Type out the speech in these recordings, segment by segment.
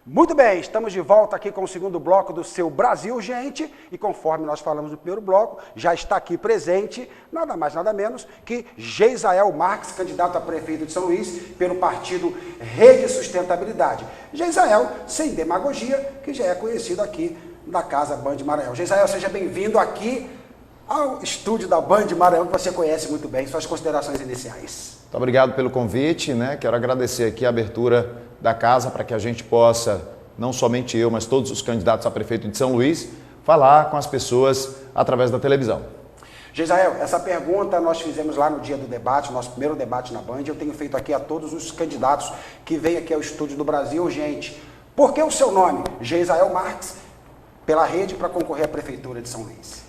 Muito bem, estamos de volta aqui com o segundo bloco do seu Brasil, gente, e conforme nós falamos no primeiro bloco, já está aqui presente, nada mais, nada menos, que Geisael Marques, candidato a prefeito de São Luís, pelo partido Rede Sustentabilidade. Geisael, sem demagogia, que já é conhecido aqui da Casa Band Maranhão. Geisael, seja bem-vindo aqui ao estúdio da Band Maranhão, que você conhece muito bem. Suas considerações iniciais. Muito obrigado pelo convite, Quero agradecer aqui a abertura da casa para que a gente possa, não somente eu, mas todos os candidatos a prefeito de São Luís, falar com as pessoas através da televisão. Geisael, essa pergunta nós fizemos lá no dia do debate, nosso primeiro debate na Band. Eu tenho feito aqui a todos os candidatos que vêm aqui ao estúdio do Brasil. Gente, por que o seu nome, Geisael Marques, pela rede para concorrer à prefeitura de São Luís?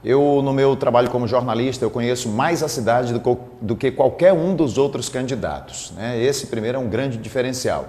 Eu, no meu trabalho como jornalista, eu conheço mais a cidade do que qualquer um dos outros candidatos, Esse primeiro é um grande diferencial.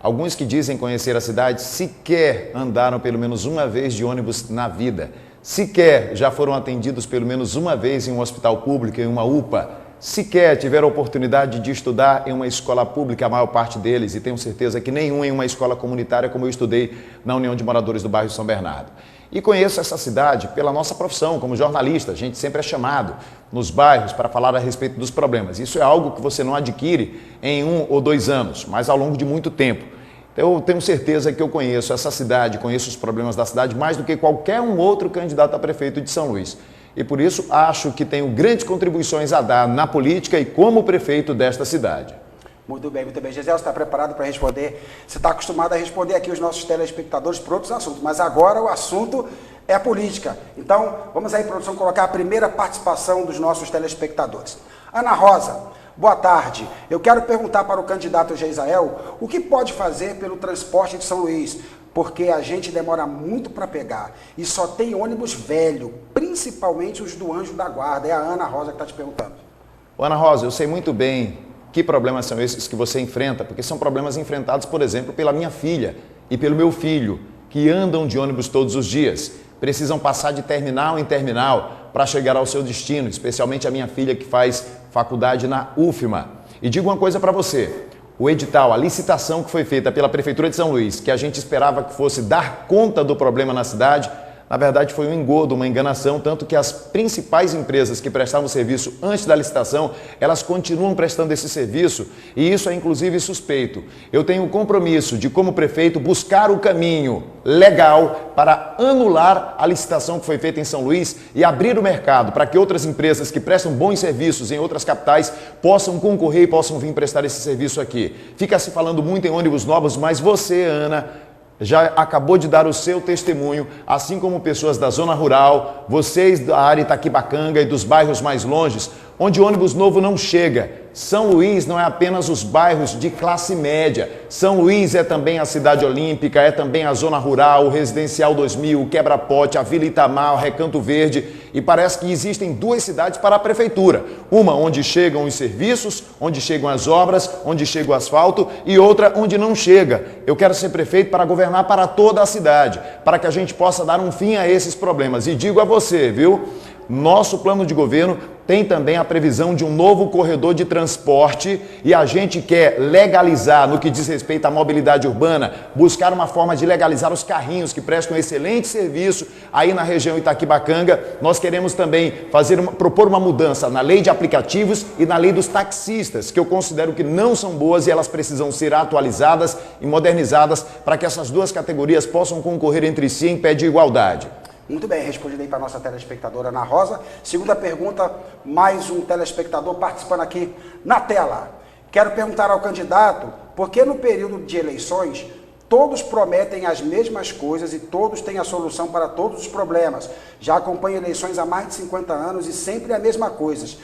Alguns que dizem conhecer a cidade sequer andaram pelo menos uma vez de ônibus na vida, sequer já foram atendidos pelo menos uma vez em um hospital público, em uma UPA, sequer tiveram a oportunidade de estudar em uma escola pública, a maior parte deles, e tenho certeza que nenhum em uma escola comunitária como eu estudei na União de Moradores do bairro São Bernardo. E conheço essa cidade pela nossa profissão como jornalista. A gente sempre é chamado nos bairros para falar a respeito dos problemas. Isso é algo que você não adquire em 1 ou 2 anos, mas ao longo de muito tempo. Então, eu tenho certeza que eu conheço essa cidade, conheço os problemas da cidade mais do que qualquer um outro candidato a prefeito de São Luís. E por isso acho que tenho grandes contribuições a dar na política e como prefeito desta cidade. Muito bem, Gisele, você está preparado para responder? Você está acostumado a responder aqui os nossos telespectadores por outros assuntos, mas agora o assunto é a política. Então, vamos aí, produção, colocar a primeira participação dos nossos telespectadores. Ana Rosa, boa tarde. Eu quero perguntar para o candidato Geisael o que pode fazer pelo transporte de São Luís, porque a gente demora muito para pegar e só tem ônibus velho, principalmente os do Anjo da Guarda. É a Ana Rosa que está te perguntando. Ana Rosa, eu sei muito bem que problemas são esses que você enfrenta, porque são problemas enfrentados, por exemplo, pela minha filha e pelo meu filho, que andam de ônibus todos os dias, precisam passar de terminal em terminal para chegar ao seu destino, especialmente a minha filha que faz faculdade na UFMA. E digo uma coisa para você, o edital, a licitação que foi feita pela Prefeitura de São Luís, que a gente esperava que fosse dar conta do problema na cidade, na verdade foi um engodo, uma enganação, tanto que as principais empresas que prestavam serviço antes da licitação, elas continuam prestando esse serviço e isso é inclusive suspeito. Eu tenho o compromisso de, como prefeito, buscar o caminho legal para anular a licitação que foi feita em São Luís e abrir o mercado para que outras empresas que prestam bons serviços em outras capitais possam concorrer e possam vir prestar esse serviço aqui. Fica se falando muito em ônibus novos, mas você, Ana, já acabou de dar o seu testemunho, assim como pessoas da zona rural, vocês da área Itaquibacanga e dos bairros mais longes, onde ônibus novo não chega. São Luís não é apenas os bairros de classe média. São Luís é também a cidade olímpica, é também a zona rural, o Residencial 2000, o Quebra-Pote, a Vila Itamar, o Recanto Verde. E parece que existem 2 cidades para a prefeitura. Uma onde chegam os serviços, onde chegam as obras, onde chega o asfalto e outra onde não chega. Eu quero ser prefeito para governar para toda a cidade, para que a gente possa dar um fim a esses problemas. E digo a você, viu? Nosso plano de governo tem também a previsão de um novo corredor de transporte e a gente quer legalizar, no que diz respeito à mobilidade urbana, buscar uma forma de legalizar os carrinhos que prestam excelente serviço aí na região Itaquibacanga. Nós queremos também propor uma mudança na lei de aplicativos e na lei dos taxistas, que eu considero que não são boas e elas precisam ser atualizadas e modernizadas para que essas 2 categorias possam concorrer entre si em pé de igualdade. Muito bem, respondido aí para a nossa telespectadora Ana Rosa. Segunda pergunta, mais um telespectador participando aqui na tela. Quero perguntar ao candidato, por que no período de eleições todos prometem as mesmas coisas e todos têm a solução para todos os problemas? Já acompanho eleições há mais de 50 anos e sempre a mesma coisa.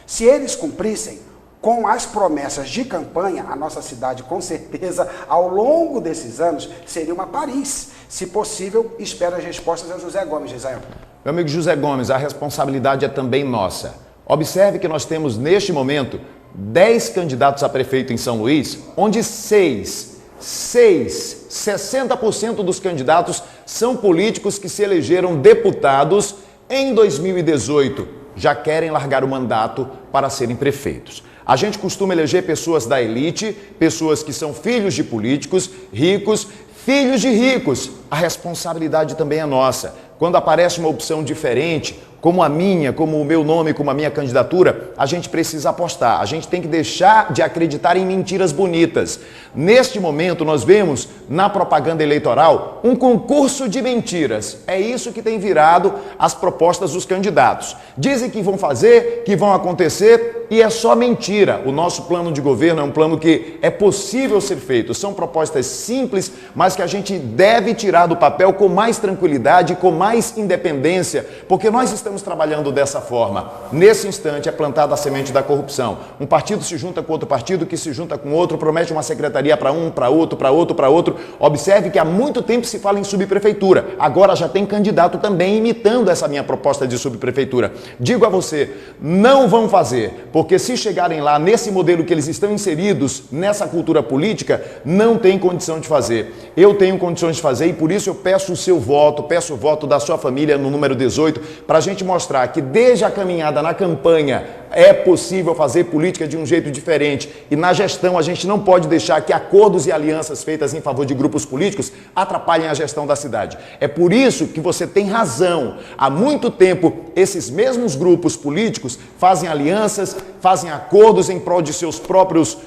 Se eles cumprissem com as promessas de campanha, a nossa cidade, com certeza, ao longo desses anos, seria uma Paris. Se possível, espero as respostas a José Gomes, Geisael. Meu amigo José Gomes, a responsabilidade é também nossa. Observe que nós temos, neste momento, 10 candidatos a prefeito em São Luís, onde 60% dos candidatos são políticos que se elegeram deputados em 2018. Já querem largar o mandato para serem prefeitos. A gente costuma eleger pessoas da elite, pessoas que são filhos de políticos, ricos, filhos de ricos. A responsabilidade também é nossa. Quando aparece uma opção diferente, como a minha, como o meu nome, como a minha candidatura, a gente precisa apostar. A gente tem que deixar de acreditar em mentiras bonitas. Neste momento, nós vemos na propaganda eleitoral um concurso de mentiras. É isso que tem virado as propostas dos candidatos. Dizem que vão fazer, que vão acontecer e é só mentira. O nosso plano de governo é um plano que é possível ser feito. São propostas simples, mas que a gente deve tirar do papel com mais tranquilidade, com mais independência, porque nós estamos trabalhando dessa forma. Nesse instante é plantada a semente da corrupção. Um partido se junta com outro partido, que se junta com outro, promete uma secretaria para um, para outro, para outro, para outro. Observe que há muito tempo se fala em subprefeitura. Agora já tem candidato também imitando essa minha proposta de subprefeitura. Digo a você, não vão fazer, porque se chegarem lá nesse modelo que eles estão inseridos, nessa cultura política, não tem condição de fazer. Eu tenho condições de fazer e por isso eu peço o seu voto, peço o voto da sua família no número 18, para a gente mostrar que desde a caminhada na campanha é possível fazer política de um jeito diferente e na gestão a gente não pode deixar que acordos e alianças feitas em favor de grupos políticos atrapalhem a gestão da cidade. É por isso que você tem razão. Há muito tempo esses mesmos grupos políticos fazem alianças, fazem acordos em prol de seus próprios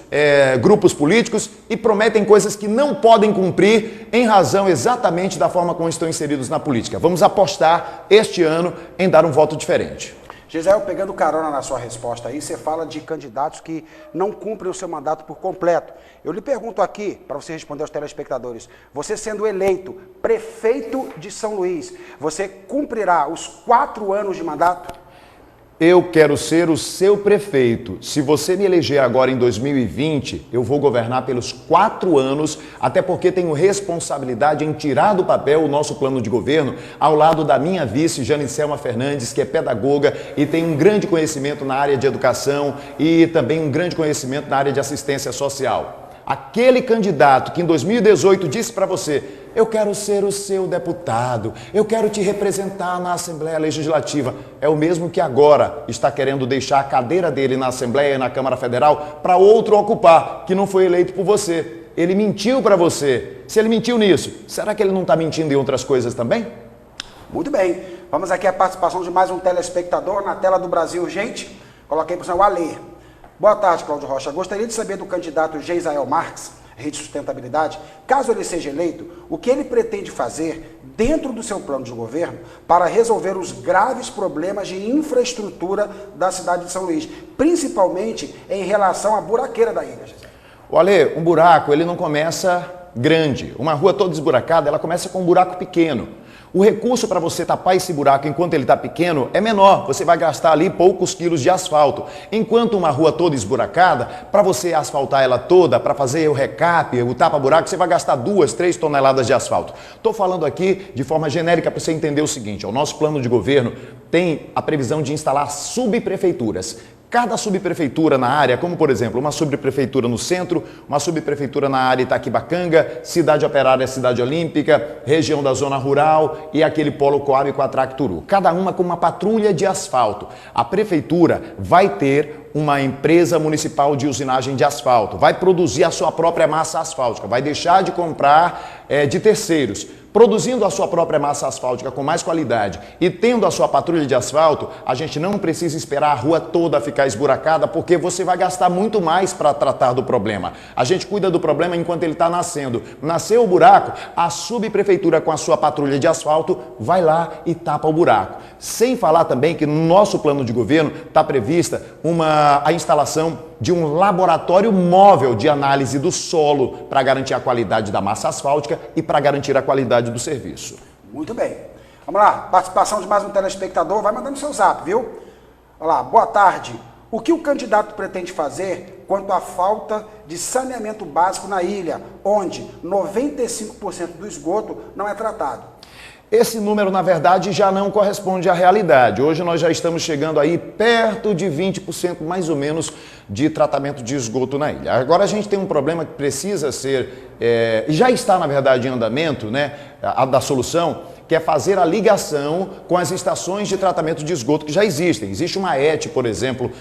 grupos políticos e prometem coisas que não podem cumprir em razão exatamente da forma como estão inseridos na política. Vamos apostar este ano em dar um voto diferente. Gisele, pegando carona na sua resposta aí, você fala de candidatos que não cumprem o seu mandato por completo. Eu lhe pergunto aqui, para você responder aos telespectadores, você sendo eleito prefeito de São Luís, você cumprirá os 4 anos de mandato? Eu quero ser o seu prefeito. Se você me eleger agora em 2020, eu vou governar pelos 4 anos, até porque tenho responsabilidade em tirar do papel o nosso plano de governo, ao lado da minha vice, Janicelma Fernandes, que é pedagoga e tem um grande conhecimento na área de educação e também um grande conhecimento na área de assistência social. Aquele candidato que em 2018 disse para você, eu quero ser o seu deputado, eu quero te representar na Assembleia Legislativa, é o mesmo que agora está querendo deixar a cadeira dele na Assembleia e na Câmara Federal para outro ocupar, que não foi eleito por você. Ele mentiu para você. Se ele mentiu nisso, será que ele não está mentindo em outras coisas também? Muito bem. Vamos aqui à participação de mais um telespectador na tela do Brasil Urgente. Coloquei para o senhor Alê. Boa tarde, Cláudio Rocha. Gostaria de saber do candidato Geisael Marques, Rede Sustentabilidade, caso ele seja eleito, o que ele pretende fazer dentro do seu plano de governo para resolver os graves problemas de infraestrutura da cidade de São Luís, principalmente em relação à buraqueira da ilha. Olha, um buraco, ele não começa grande. Uma rua toda esburacada, ela começa com um buraco pequeno. O recurso para você tapar esse buraco enquanto ele está pequeno é menor. Você vai gastar ali poucos quilos de asfalto. Enquanto uma rua toda esburacada, para você asfaltar ela toda, para fazer o recap, o tapa-buraco, você vai gastar 2, 3 toneladas de asfalto. Estou falando aqui de forma genérica para você entender o seguinte. O nosso plano de governo tem a previsão de instalar subprefeituras. Cada subprefeitura na área, como por exemplo, uma subprefeitura no centro, uma subprefeitura na área Itaquibacanga, Cidade Operária, Cidade Olímpica, região da zona rural e aquele polo Coab com a Tracturu. Cada uma com uma patrulha de asfalto. A prefeitura vai ter uma empresa municipal de usinagem de asfalto, vai produzir a sua própria massa asfáltica, vai deixar de comprar de terceiros. Produzindo a sua própria massa asfáltica com mais qualidade e tendo a sua patrulha de asfalto, a gente não precisa esperar a rua toda ficar esburacada, porque você vai gastar muito mais para tratar do problema. A gente cuida do problema enquanto ele está nascendo. Nasceu o buraco, a subprefeitura com a sua patrulha de asfalto vai lá e tapa o buraco. Sem falar também que no nosso plano de governo está prevista a instalação de um laboratório móvel de análise do solo para garantir a qualidade da massa asfáltica e para garantir a qualidade do serviço. Muito bem. Vamos lá, participação de mais um telespectador, vai mandando seu zap, viu? Olha lá, boa tarde. O que o candidato pretende fazer quanto à falta de saneamento básico na ilha, onde 95% do esgoto não é tratado? Esse número, na verdade, já não corresponde à realidade. Hoje nós já estamos chegando aí perto de 20% mais ou menos de tratamento de esgoto na ilha. Agora a gente tem um problema que precisa ser, já está na verdade em andamento, né, da solução, que é fazer a ligação com as estações de tratamento de esgoto que já existem. Existe uma ET, por exemplo,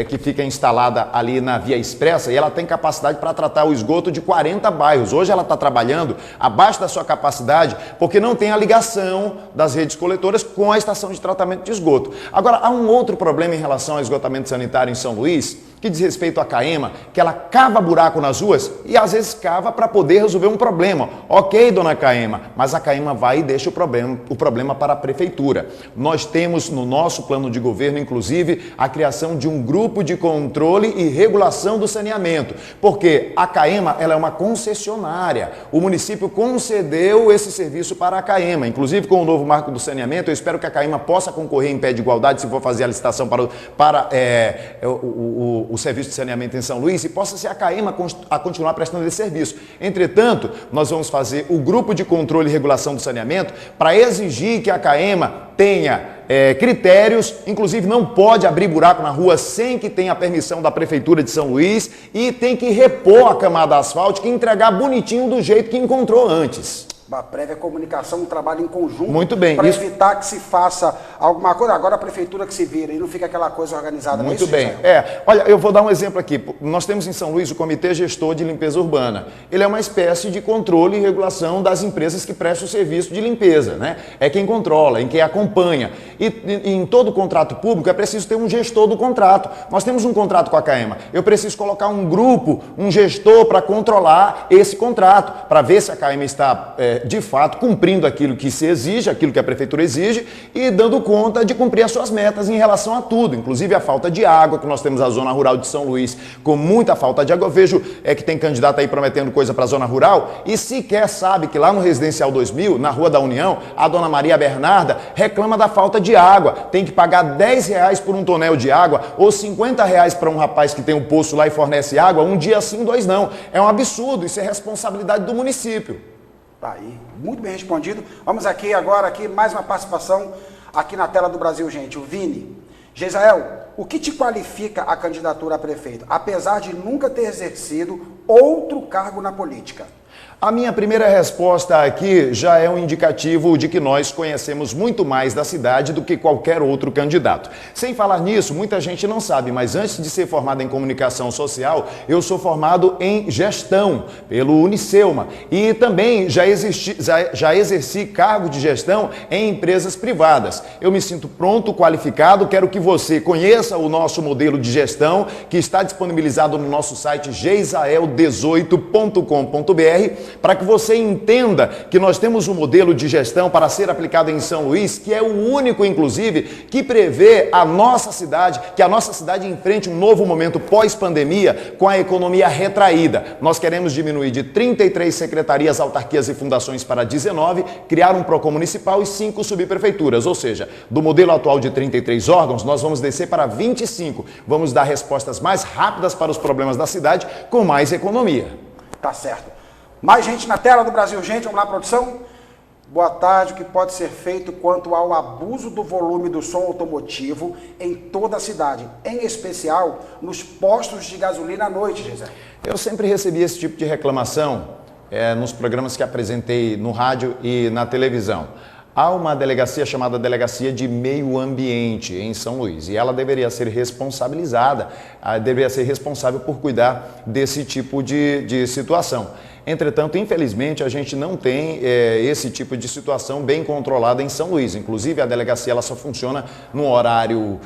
que fica instalada ali na Via Expressa e ela tem capacidade para tratar o esgoto de 40 bairros. Hoje ela está trabalhando abaixo da sua capacidade porque não tem a ligação das redes coletoras com a estação de tratamento de esgoto. Agora, há um outro problema em relação ao esgotamento sanitário em São Luís, que diz respeito à Caema, que ela cava buraco nas ruas e às vezes cava para poder resolver um problema. Ok, dona Caema, mas a Caema vai e deixa o problema para a prefeitura. Nós temos no nosso plano de governo, inclusive, a criação de um grupo de controle e regulação do saneamento, porque a Caema ela é uma concessionária. O município concedeu esse serviço para a Caema, inclusive com o novo marco do saneamento. Eu espero que a Caema possa concorrer em pé de igualdade se for fazer a licitação para o serviço de saneamento em São Luís e possa ser a Caema a continuar prestando esse serviço. Entretanto, nós vamos fazer o grupo de controle e regulação do saneamento para exigir que a Caema tenha critérios, inclusive não pode abrir buraco na rua sem que tenha a permissão da Prefeitura de São Luís e tem que repor a camada asfáltica e entregar bonitinho do jeito que encontrou antes. A prévia comunicação, um trabalho em conjunto. Muito bem. Para evitar que se faça alguma coisa. Agora a prefeitura que se vira e não fica aquela coisa organizada. Muito bem. Olha, eu vou dar um exemplo aqui. Nós temos em São Luís o Comitê Gestor de Limpeza Urbana. Ele é uma espécie de controle e regulação das empresas que prestam o serviço de limpeza, né? É quem controla, quem acompanha. E em todo contrato público é preciso ter um gestor do contrato. Nós temos um contrato com a Caema. Eu preciso colocar um grupo, um gestor para controlar esse contrato, para ver se a Caema está de fato cumprindo aquilo que se exige, aquilo que a prefeitura exige e dando conta de cumprir as suas metas em relação a tudo, inclusive a falta de água, que nós temos a zona rural de São Luís com muita falta de água. Eu vejo que tem candidato aí prometendo coisa para a zona rural e sequer sabe que lá no Residencial 2000, na Rua da União, a dona Maria Bernarda reclama da falta de água, tem que pagar R$10 por um tonel de água ou R$50 para um rapaz que tem um poço lá e fornece água, um dia sim, 2 não. É um absurdo, isso é responsabilidade do município. Tá aí, muito bem respondido. Vamos aqui agora, mais uma participação aqui na tela do Brasil, gente. O Vini. Geisrael, o que te qualifica a candidatura a prefeito, apesar de nunca ter exercido outro cargo na política? A minha primeira resposta aqui já é um indicativo de que nós conhecemos muito mais da cidade do que qualquer outro candidato. Sem falar nisso, muita gente não sabe, mas antes de ser formado em comunicação social, eu sou formado em gestão pelo Unicelma e também já exerci cargo de gestão em empresas privadas. Eu me sinto pronto, qualificado, quero que você conheça o nosso modelo de gestão que está disponibilizado no nosso site geisael18.com.br, para que você entenda que nós temos um modelo de gestão para ser aplicado em São Luís, que é o único, inclusive, que prevê que a nossa cidade enfrente um novo momento pós-pandemia com a economia retraída. Nós queremos diminuir de 33 secretarias, autarquias e fundações para 19, criar um PROCON municipal e 5 subprefeituras, ou seja, do modelo atual de 33 órgãos, nós vamos descer para 25. Vamos dar respostas mais rápidas para os problemas da cidade com mais economia. Tá certo. Mais gente na tela do Brasil, gente. Vamos lá, produção. Boa tarde. O que pode ser feito quanto ao abuso do volume do som automotivo em toda a cidade, em especial nos postos de gasolina à noite, Gisele? Eu sempre recebi esse tipo de reclamação nos programas que apresentei no rádio e na televisão. Há uma delegacia chamada Delegacia de Meio Ambiente em São Luís e ela deveria ser responsabilizada, deveria ser responsável por cuidar desse tipo de situação. Entretanto, infelizmente, a gente não tem esse tipo de situação bem controlada em São Luís. Inclusive, a delegacia ela só funciona no horário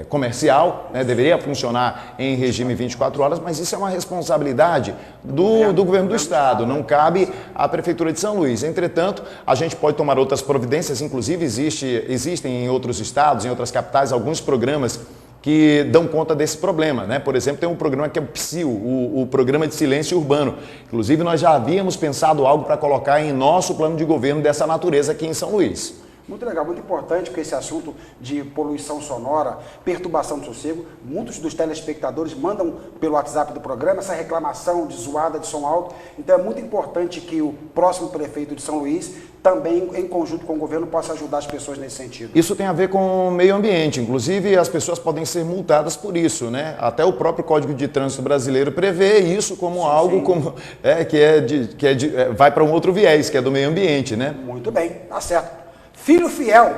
comercial, né? Deveria funcionar em regime 24 horas, mas isso é uma responsabilidade do governo do estado, não cabe à Prefeitura de São Luís. Entretanto, a gente pode tomar outras providências, inclusive existem em outros estados, em outras capitais, alguns programas que dão conta desse problema, né? Por exemplo, tem um programa que é o PSIL, o Programa de Silêncio Urbano. Inclusive, nós já havíamos pensado algo para colocar em nosso plano de governo dessa natureza aqui em São Luís. Muito legal, muito importante, porque esse assunto de poluição sonora, perturbação do sossego, muitos dos telespectadores mandam pelo WhatsApp do programa essa reclamação de zoada de som alto. Então é muito importante que o próximo prefeito de São Luís também, em conjunto com o governo, possa ajudar as pessoas nesse sentido. Isso tem a ver com o meio ambiente, inclusive as pessoas podem ser multadas por isso, né? Até o próprio Código de Trânsito brasileiro prevê isso como algo como, vai para um outro viés, que é do meio ambiente, né? Muito bem, tá certo. Filho fiel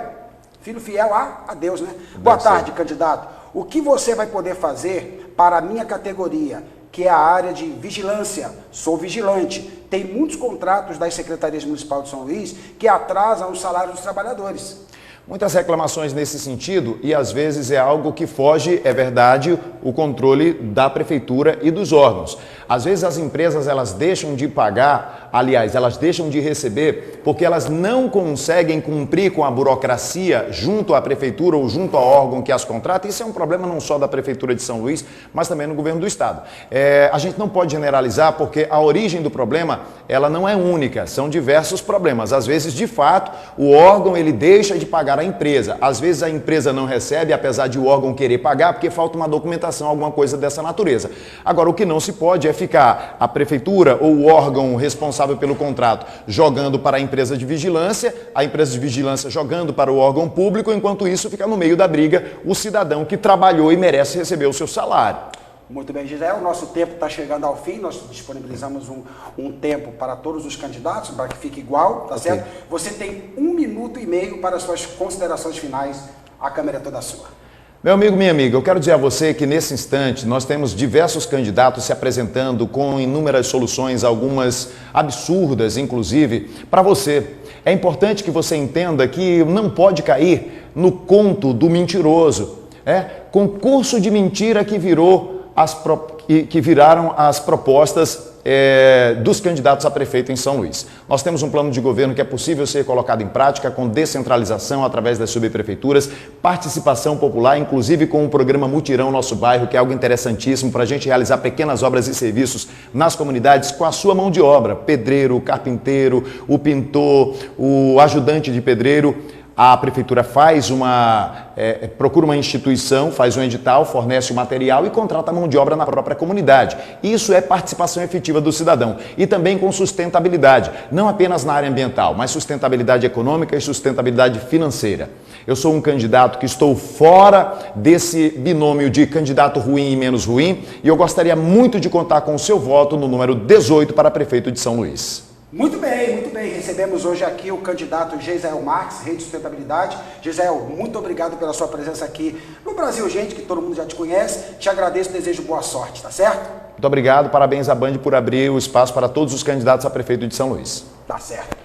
a Deus, né? Boa tarde, candidato. O que você vai poder fazer para a minha categoria, que é a área de vigilância? Sou vigilante. Tem muitos contratos das secretarias municipais de São Luís que atrasam o salário dos trabalhadores. Muitas reclamações nesse sentido e às vezes é algo que foge, é verdade, o controle da prefeitura e dos órgãos. Às vezes as empresas elas deixam de pagar, aliás, elas deixam de receber porque elas não conseguem cumprir com a burocracia junto à prefeitura ou junto ao órgão que as contrata. Isso é um problema não só da prefeitura de São Luís, mas também no governo do estado. A gente não pode generalizar porque a origem do problema ela não é única, são diversos problemas. Às vezes, de fato, o órgão ele deixa de pagar a empresa. Às vezes a empresa não recebe, apesar de o órgão querer pagar, porque falta uma documentação, alguma coisa dessa natureza. Agora, o que não se pode é ficar a prefeitura ou o órgão responsável pelo contrato jogando para a empresa de vigilância jogando para o órgão público, enquanto isso fica no meio da briga o cidadão que trabalhou e merece receber o seu salário. Muito bem, Gisele, o nosso tempo está chegando ao fim, nós disponibilizamos um tempo para todos os candidatos, para que fique igual, tá certo? Você tem 1 minuto e meio para as suas considerações finais, a câmera é toda sua. Meu amigo, minha amiga, eu quero dizer a você que nesse instante nós temos diversos candidatos se apresentando com inúmeras soluções, algumas absurdas, inclusive, para você. É importante que você entenda que não pode cair no conto do mentiroso. Concurso de mentira que viraram as propostas dos candidatos a prefeito em São Luís. Nós temos um plano de governo que é possível ser colocado em prática com descentralização através das subprefeituras, participação popular, inclusive com o programa Mutirão Nosso Bairro, que é algo interessantíssimo para a gente realizar pequenas obras e serviços nas comunidades com a sua mão de obra, pedreiro, o carpinteiro, o pintor, o ajudante de pedreiro. A prefeitura procura uma instituição, faz um edital, fornece o material e contrata a mão de obra na própria comunidade. Isso é participação efetiva do cidadão. E também com sustentabilidade, não apenas na área ambiental, mas sustentabilidade econômica e sustentabilidade financeira. Eu sou um candidato que estou fora desse binômio de candidato ruim e menos ruim e eu gostaria muito de contar com o seu voto no número 18 para prefeito de São Luís. Muito bem, muito bem. Recebemos hoje aqui o candidato Geisel Marques, Rede de Sustentabilidade. Geisel, muito obrigado pela sua presença aqui no Brasil, gente, que todo mundo já te conhece. Te agradeço e desejo boa sorte, tá certo? Muito obrigado, parabéns à Band por abrir o espaço para todos os candidatos a prefeito de São Luís. Tá certo.